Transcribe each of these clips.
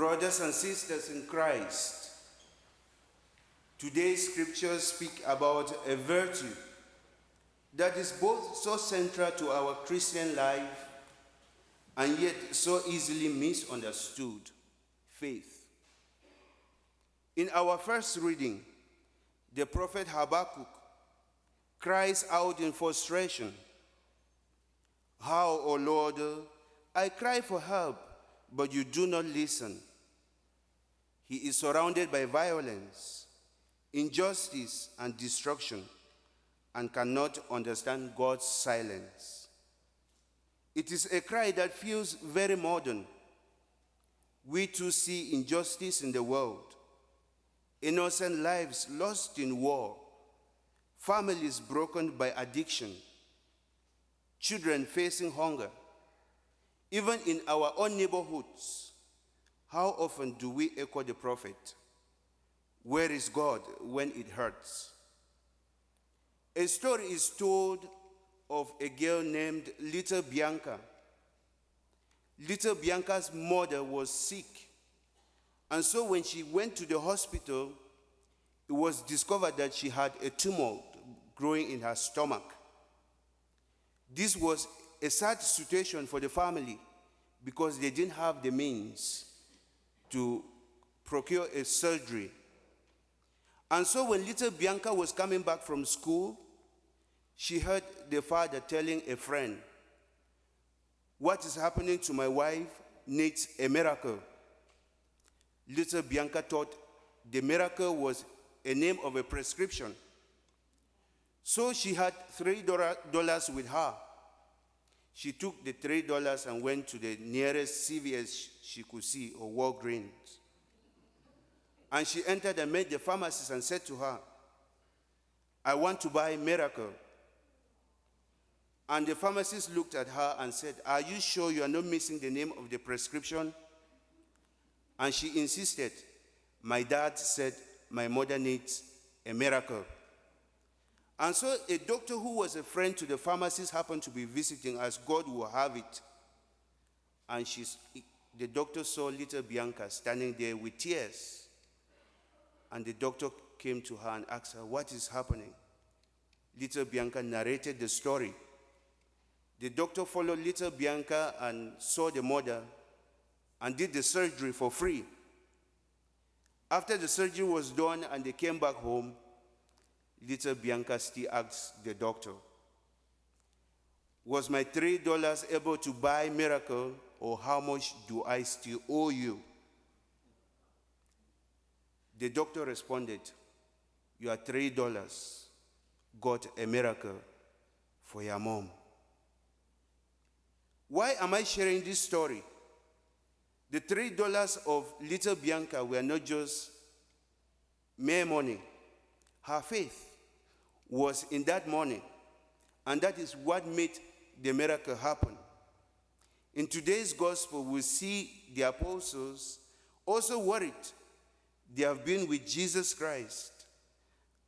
Brothers and sisters in Christ, today's scriptures speak about a virtue that is both so central to our Christian life and yet so easily misunderstood: faith. In our first reading, the prophet Habakkuk cries out in frustration, "How, O Lord, I cry for help, but you do not listen." He is surrounded by violence, injustice, and destruction, and cannot understand God's silence. It is a cry that feels very modern. We too see injustice in the world, innocent lives lost in war, families broken by addiction, children facing hunger. Even in our own neighborhoods, how often do we echo the prophet? Where is God when it hurts? A story is told of a girl named Little Bianca. Little Bianca's mother was sick, and so when she went to the hospital, it was discovered that she had a tumor growing in her stomach. This was a sad situation for the family because they didn't have the means to procure a surgery. And so when little Bianca was coming back from school, she heard the father telling a friend, "What is happening to my wife needs a miracle." Little Bianca thought the miracle was a name of a prescription. So she had $3 with her. She took the $3 and went to the nearest CVS she could see, or Walgreens. And she entered and met the pharmacist and said to her, "I want to buy Miracle." And the pharmacist looked at her and said, "Are you sure you are not missing the name of the prescription?" And she insisted, "My dad said my mother needs a miracle." And so a doctor who was a friend to the pharmacist happened to be visiting, as God will have it. And the doctor saw little Bianca standing there with tears. And the doctor came to her and asked her, "What is happening?" Little Bianca narrated the story. The doctor followed little Bianca and saw the mother and did the surgery for free. After the surgery was done and they came back home, little Bianca still asked the doctor, "Was my $3 able to buy Miracle, or how much do I still owe you?" The doctor responded, "Your $3 got a miracle for your mom." Why am I sharing this story? The $3 of little Bianca were not just mere money. Her faith was in that money, and that is what made the miracle happen. In today's gospel, we see the apostles also worried. They have been with Jesus Christ.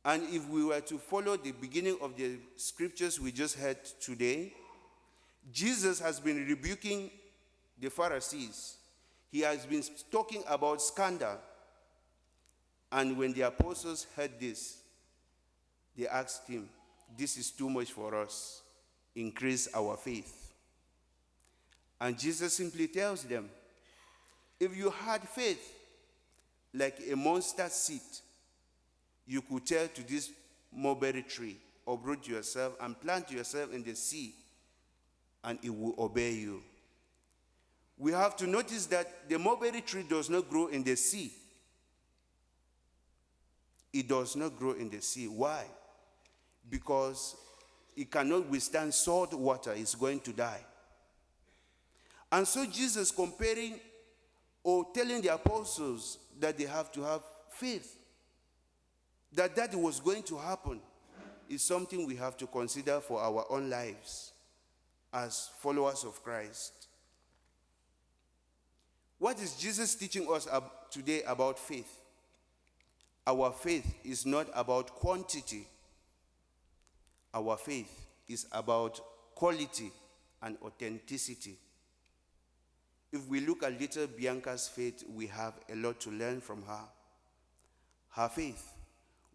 And if we were to follow the beginning of the scriptures we just heard today, Jesus has been rebuking the Pharisees. He has been talking about scandal. And when the apostles heard this, they asked him, "This is too much for us. Increase our faith." And Jesus simply tells them, if you had faith like a mustard seed, you could tell to this mulberry tree, uproot yourself and plant yourself in the sea, and it will obey you. We have to notice that the mulberry tree does not grow in the sea. It does not grow in the sea. Why? Because it cannot withstand salt water. It's going to die. And so Jesus comparing or telling the apostles that they have to have faith, that was going to happen, is something we have to consider for our own lives as followers of Christ. What is Jesus teaching us today about faith? Our faith is not about quantity. Our faith is about quality and authenticity. If we look at little Bianca's faith, we have a lot to learn from her. Her faith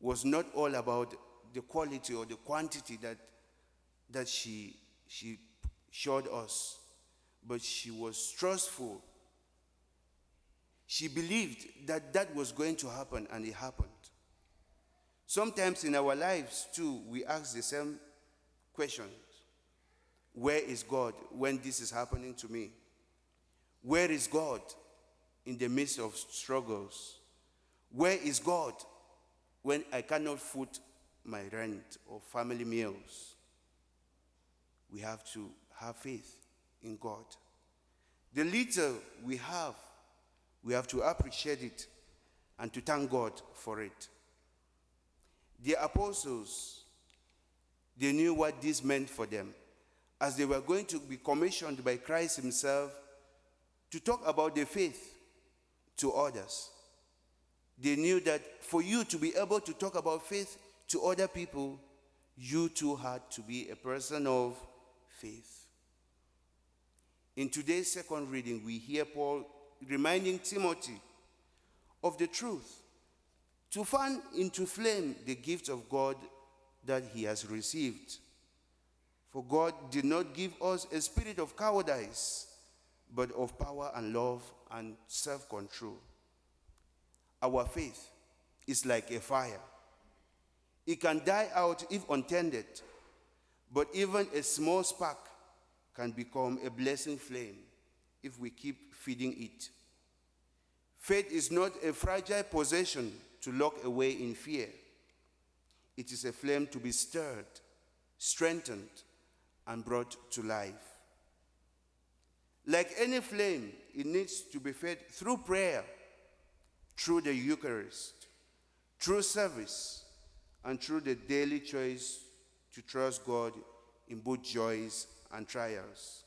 was not all about the quality or the quantity that she showed us, but she was trustful. She believed that was going to happen, and it happened. Sometimes in our lives too, we ask the same questions. Where is God when this is happening to me? Where is God in the midst of struggles? Where is God when I cannot foot my rent or family meals? We have to have faith in God. The little we have to appreciate it and to thank God for it. The apostles, they knew what this meant for them, as they were going to be commissioned by Christ himself to talk about their faith to others. They knew that for you to be able to talk about faith to other people, you too had to be a person of faith. In today's second reading, we hear Paul reminding Timothy of the truth, to fan into flame the gift of God that he has received. For God did not give us a spirit of cowardice, but of power and love and self-control. Our faith is like a fire. It can die out if untended, but even a small spark can become a blazing flame if we keep feeding it. Faith is not a fragile possession to lock away in fear. It is a flame to be stirred, strengthened, and brought to life. Like any flame, it needs to be fed through prayer, through the Eucharist, through service, and through the daily choice to trust God in both joys and trials.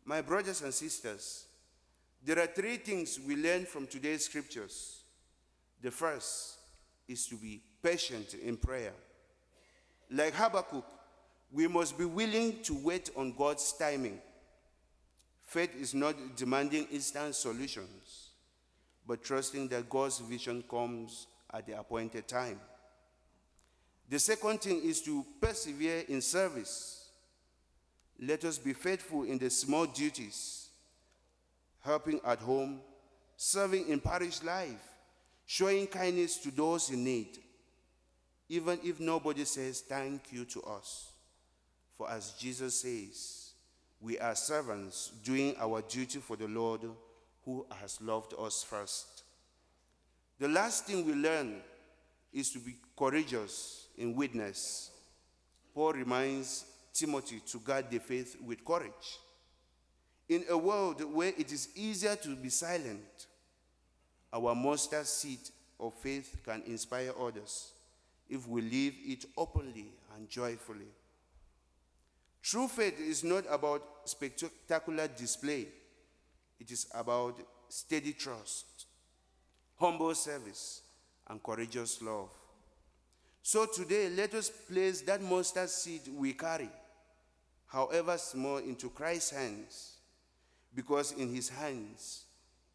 My brothers and sisters, there are three things we learn from today's scriptures. The first is to be patient in prayer. Like Habakkuk, we must be willing to wait on God's timing. Faith is not demanding instant solutions, but trusting that God's vision comes at the appointed time. The second thing is to persevere in service. Let us be faithful in the small duties, helping at home, serving in parish life, showing kindness to those in need, even if nobody says thank you to us. For as Jesus says, we are servants doing our duty for the Lord who has loved us first. The last thing we learn is to be courageous in witness. Paul reminds Timothy to guard the faith with courage. In a world where it is easier to be silent, our mustard seed of faith can inspire others if we live it openly and joyfully. True faith is not about spectacular display. It is about steady trust, humble service, and courageous love. So today, let us place that mustard seed we carry, however small, into Christ's hands, because in his hands,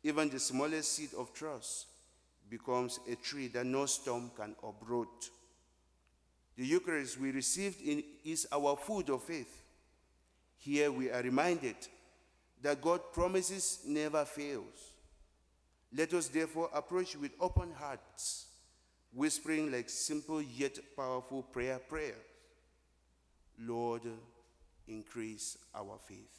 even the smallest seed of trust becomes a tree that no storm can uproot. The Eucharist we received is our food of faith. Here we are reminded that God's promises never fails. Let us therefore approach with open hearts, whispering like simple yet powerful prayers. Lord, increase our faith.